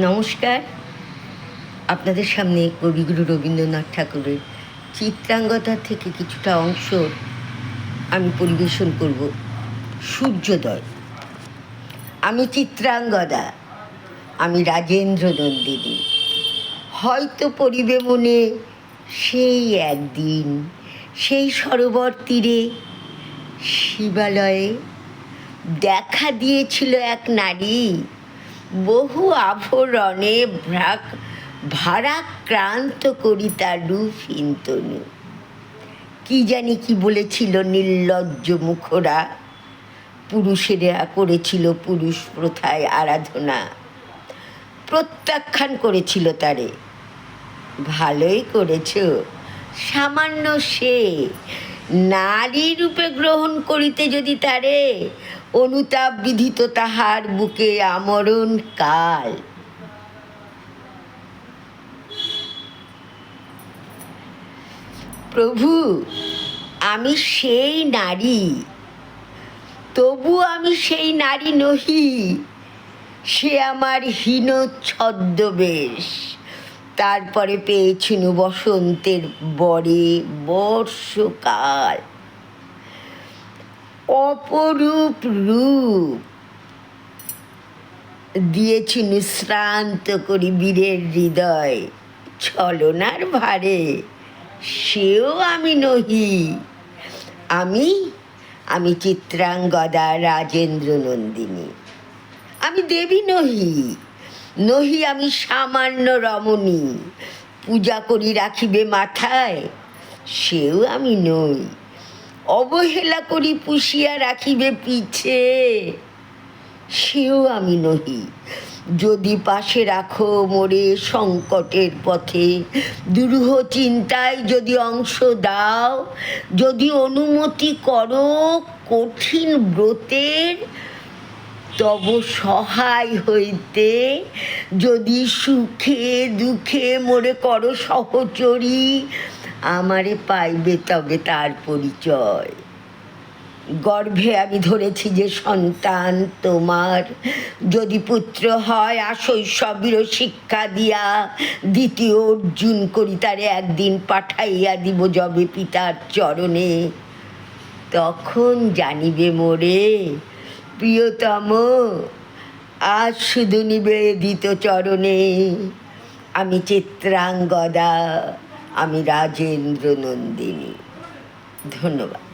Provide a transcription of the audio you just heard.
নমস্কার। আপনাদের সামনে কবিগুরু রবীন্দ্রনাথ ঠাকুরের চিত্রাঙ্গদা থেকে কিছুটা অংশ আমি পরিবেশন করব। সূর্যোদয়। আমি চিত্রাঙ্গদা, আমি রাজেন্দ্র নন্দিনী। হয়তো পড়িবে মনে সেই একদিন, সেই সরোবর তীরে শিবালয়ে দেখা দিয়েছিল এক নারী, বহু আভরণে ভারাক্রান্ত করি তার রূপহীন তনু। কি জানি কি বলেছিল নির্লজ্জ মুখরা, পুরুষেরা করেছিল পুরুষ প্রথায় আরাধনা, প্রত্যাখ্যান করেছিল তারে। ভালোই করেছ, সামান্য সে নারী রূপে গ্রহণ করিতে যদি তারে অনুতাপ বিধিত তাহার বুকে আমরণ কাল। প্রভু, আমি সেই নারী, তবু আমি সেই নারী নহি। সে আমার হীন ছদ্মবেশ। তারপরে পেয়েছিল বসন্তের বরে বর্ষকাল। অপরূপ রূপ দিয়েছিল শ্রান্ত করি বীরের হৃদয় ছলনার ভারে। সেও আমি নহি। আমি চিত্রাঙ্গদা রাজেন্দ্র নন্দিনী। আমি দেবী নহি আমি সামান্য রমণী, পূজা করি রাখিবে মাথায়, সেও আমি নই। অবহেলা করি পুষিয়া রাখিবে পিছে, সেও আমি নহি। যদি পাশে রাখো মোরে সংকটের পথে, দুরূহ চিন্তায় যদি অংশ দাও, যদি অনুমতি করো কঠিন ব্রতের, তব সহায় হইতে যদি সুখে দুঃখে মোরে করো সহচরী, আমারে পাইবে তবে তার পরিচয়। গর্ভে আমি ধরেছি যে সন্তান তোমার, যদি পুত্র হয় আশৈশবের শিক্ষা দিয়া, দ্বিতীয় অর্জুন করি তারে একদিন পাঠাইয়া দিব যবে পিতার চরণে। তখন জানিবে মোরে প্রিয়তম, আজ শুধু নিবেদিত চরণে। আমি চিত্রাঙ্গদা, আমি রাজেন্দ্র নন্দিনী। ধন্যবাদ।